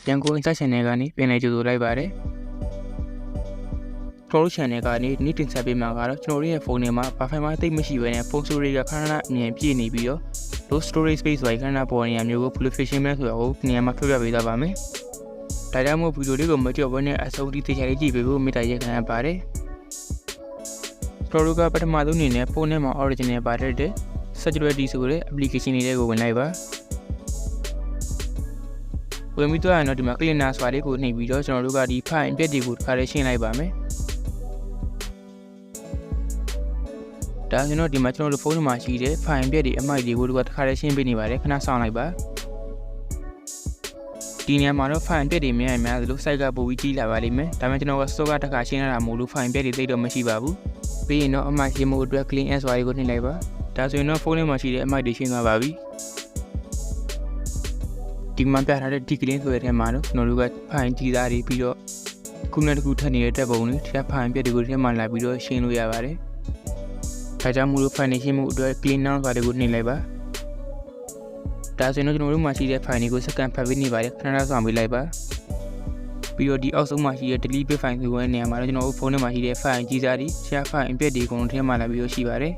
ပြန်ကို instruction တွေကနေပြန်လည်ကြိုဆိုလိုက်ပါတယ်ကျွန်တော်တို့ channel ကနေနေ့တင်ဆက်ပေးမှာကတော့ကျွန်တော်တို့ရဲ့ဖုန်းထဲမှာ Wi-Fi မှာတိတ်မရှိဘဲနဲ့ဖုန်း storage ကခဏခဏအမြင်ပြည့်နေပြီးတော့ low storage space ဆိုရင်ခဏခဏပေါ်နေရမျိုးကို full efficient မဲ့ဆိုတော့နေရာမှာထွက်ပြပေးသွားပါမယ်ဒါကြောင့်မို့ဗီဒီယိုလေးကိုမကြောက်ဘဲနဲ့အဆုံးထိသိချင်လေးကြည့်ပေးဖို့မေတ္တာရပ်ခံရပါတယ်ကျွန်တော်တို့ကပထမဆုံးအနေနဲ့ဖုန်းထဲမှာ original ပါတဲ့ Chatgpt ဆိုတဲ့ application လေးကိုဝင်လိုက်ပါဝင်ပြီးတော့ဒီမှာ cleaner ဆိုတာလေးကိုနှိပ်ပြီးတော့ကျွန်တော်တို့ကဒီ file ပြက်တွေကိုတစ်ခါလေးရှင်းလိုက်ပါမယ်ဒါဆိုတော့ဒီမှာကျွန်တော်တို့ဖုန်းထဲမှာရှိတဲ့ file ပြက်တွေအမိုက်တွေကိုတစ်ခါလေးရှင်းပေးနေပါတယ်ခဏစောင့်လိုက်ပါဒီနေရာမှာတော့ file ပြက်တွေများများသလို site ကပို့ပြီးကြီးလာပါလိမ့်မယ်ဒါပေမဲ့ကျွန်တော်က stock ကတစ်ခါရှင်းရတာမဟုတ်လို့ file ပြက်တွေသိတော့မရှိပါဘူးပြီးရင်တော့အမိုက်ရှင်းမှုအတွက် clean as ဆိုတာကိုနှိပ်လိုက်ပါဒါဆိုရင်တော့ဖုန်းထဲမှာရှိတဲ့အမိုက်တွေရှင်းသွားပါပြီဒီမှာပြထားတဲ့ clean ဆိုတဲ့ထဲမှာတော့ကျွန်တော်တို့က file ကြီးသားတွေပြီးတော့ခုနကတခုထပ်နေတဲ့တက်ပုံတွေတစ်ချက် file ပြက်တွေကိုထဲမှာလာပြီးတော့ရှင်းလို့ရပါတယ်ဒါကြောင့်မို့လို့ file ရှင်းမှုအတွက် clean now ဆိုတာကိုနှိပ်လိုက်ပါဒါဆိုရင်တော့ကျွန်တော်တို့မှာရှိတဲ့ file တွေကိုစကန်ဖတ်ပေးနေပါတယ်ခဏခဏဆောင်ပေးလိုက်ပါပြီးတော့ဒီအောက်ဆုံးမှာရှိတဲ့ delete file ဆိုတဲ့နေရာမှာတော့ကျွန်တော်တို့ဖုန်းထဲမှာရှိတဲ့ file ကြီးစားတွေ share file အပြက်တွေအကုန်လုံးထဲမှာလာပြီးတော့ရှိပါတယ်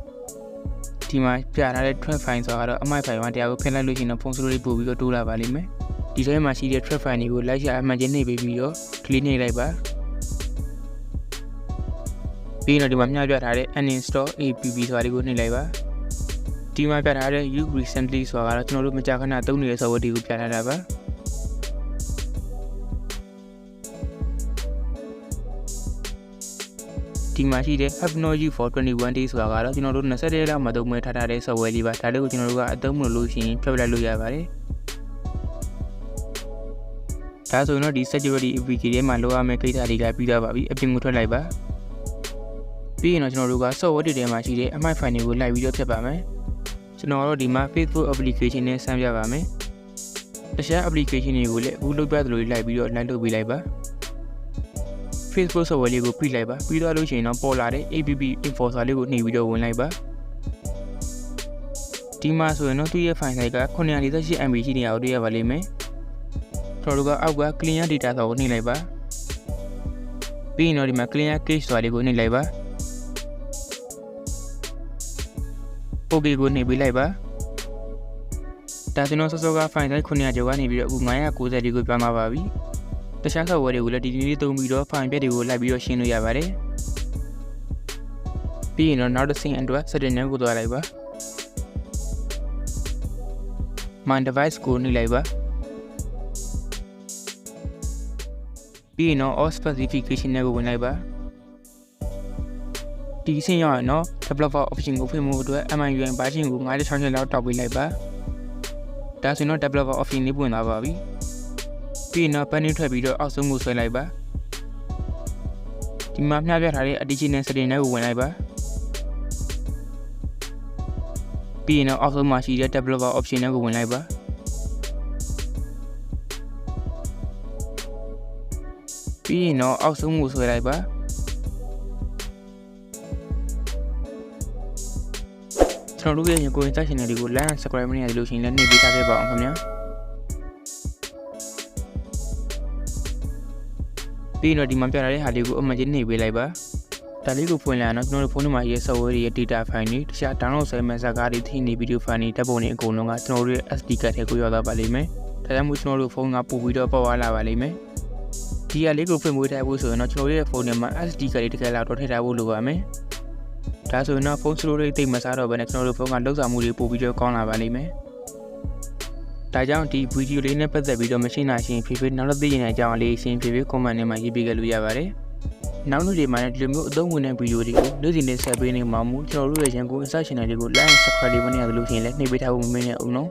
ဒီမှာပြထားတဲ့ track file ဆိုတာကတော့အမိုက် file မှာတရားကိုဖယ်လိုက်လို့ရှိရင်တော့ဖုန်း storage ပို့ပြီးတော့တိုးလာပါလိမ့်မယ်ဒီထဲမှာရှိတဲ့ track file တွေကိုလိုက်ရှာအမှန်ချင်းနှိပ်ပေးပြီးတော့ delete နှိပ်လိုက်ပါပြီးတော့ဒီမှာမျှပြထားတဲ့ uninstall app ဆိုတာတွေကိုနှိပ်လိုက်ပါဒီမှာပြထားတဲ့ you recently ဆိုတာကတော့ကျွန်တော်တို့မကြာခဏသုံးနေတဲ့ software တွေကိုပြထားတာပါဒီမှာရှိတဲ့ have not used for 21 days ဆိုတာကတော့ကျွန်တော်တို့20ရက်လောက်မှသုံးမထားတဲ့ software လေးပါဒါလေးကိုကျွန်တော်တို့ကအသုံးမလို့ရှိရင်ဖြုတ်လိုက်လို့ရပါတယ်ဒါဆိုရင်တော့ဒီ security application ထဲမှာလိုအပ်မယ့်ကိစ္စတွေကပြီးသွားပါပြီအပြင်ကိုထွက်လိုက်ပါပြီးရင်တော့ကျွန်တော်တို့က software တွေထဲမှာရှိတဲ့အမိုက် file တွေကိုလိုက်ပြီးတော့ဖြတ်ပါမယ်ကျွန်တော်တို့ဒီမှာ Facebook application နဲ့ဆန်းပြပါမယ်တခြား application တွေကိုလည်းအခုလုပ်ပြသလိုလိုက်ပြီးတော့လိုက်လုပ်ပေးလိုက်ပါ Facebook software လေးကိုပြလိုက်ပါပြီးတော့လို့ရှိရင်တော့ပေါ်လာတဲ့ app info ဆိုတာလေးကိုနှိပ်ပြီးတော့ဝင်လိုက်ပါဒီမှာဆိုရင်တော့သူ့ရဲ့ file size က 948MB ရှိနေတာကိုတွေ့ရပါလိမ့်မယ်ကျွန်တော်တို့ကအောက်က clear data ဆိုတာကိုနှိပ်လိုက်ပါပြီးရင်တော့ဒီမှာ clear cache ဆိုတာလေးကိုနှိပ်လိုက်ပါOK ကိုနှိပ်ပေးလိုက်ပါဒါဆိုတော့စောစောက file size 900ကျော်ကနေပြီးတော့အခု990ဒီကိုပြောင်းသွားပါပြီတခြား software တွေကိုလည်းဒီနည်းလေးသုံးပြီးတော့ file ပြက်တွေကိုလိုက်ပြီးတော့ရှင်းလို့ရပါတယ်ပြီးရင်တော့နောက်တစ်ဆင့်အတွက် setting ကိုသွားလိုက်ပါ my device ကိုနှိပ်လိုက်ပါပြီးရင်တော့ all specification ကိုဝင်လိုက်ပါဒီဆင့်ရောက်ရင်တော့ developer option ကိုဖွင့်ဖို့အတွက် MIUI version ကို 9.6 လောက်တောက်ပေးလိုက်ပါဒါဆိုရင်တော့ developer option လေးပွင့်သွားပါပြီပြီးရင်တော့ panel ထွက်ပြီးတော့အောက်ဆုံးကိုဆွဲလိုက်ပါဒီမှာမျှပြထားတဲ့ additional setting ကိုဝင်လိုက်ပါပြီးရင်တော့အောက်ဆုံးမှာရှိတဲ့ developer option ကိုဝင်လိုက်ပါပြီးရင်တော့အောက်ဆုံးကိုဆွဲလိုက်ပါကျွန်တော်တို့ရဲ့ကိုယ်စား channel တွေကို like and subscribe လုပ်နေရလို့ရှိရင်လည်းနှိပ်ပေးထားခဲ့ပါအောင်ခင်ဗျာပြီးတော့ဒီမှာပြထားတဲ့ဟာလေးကိုအမှန်ချင်းနှိပ်ပေးလိုက်ပါဒါလေးကိုဖွင့်လိုက်အောင်ကျွန်တော်တို့ဖုန်းထဲမှာရေး software တွေရဲ့ data file တွေတခြား download ဆဲမဲ့ဇာတ်ကားတွေထိနေ video file တွေဓာတ်ပုံတွေအကုန်လုံးကကျွန်တော်တို့ရဲ့ SD card ထဲကိုရောက်သွားပါလိမ့်မယ်ဒါကြောင့်မို့ကျွန်တော်တို့ဖုန်းကပို့ပြီးတော့ပေါက်သွားလာပါလိမ့်မယ်ဒီဟာလေးကိုဖွင့်မွေးထားဖို့ဆိုရင်တော့ကျွန်တော်ရဲ့ဖုန်းထဲမှာ SD card တွေတစ်ခါလောက်တော့ထည့်ထားဖို့လိုပါမယ်ဒါဆိုရင်တော့ဖုန်း storage တိတ်မစားတော့ဘဲနဲ့ကျွန်တော်တို့ဖုန်းကလောက်ဆောင်မှုတွေပို့ပြီးတော့ကောင်းလာပါလိမ့်မယ်ဒါကြောင့်ဒီဗီဒီယိုလေးနဲ့ပတ်သက်ပြီးတော့မရှင်းတာရှင်းဖြည်းဖြည်းနောက်သိရင်အကြောင်းလေးရှင်းဖြည်းဖြည်း comment ထဲမှာရေးပေးခဲ့လို့ရပါတယ်နောက်နေ့တွေမှာလည်းဒီလိုမျိုးအသုံးဝင်တဲ့ဗီဒီယိုတွေကိုနေ့စဉ်နဲ့ဆက်ပေးနေမှာမို့ကျွန်တော်တို့ရဲ့ရန်ကုန် channel တွေကို like and subscribe လုပ်နေရသလိုရှင်လည်းနှိပ်ပေးထားဖို့မမေ့နဲ့အောင်နော်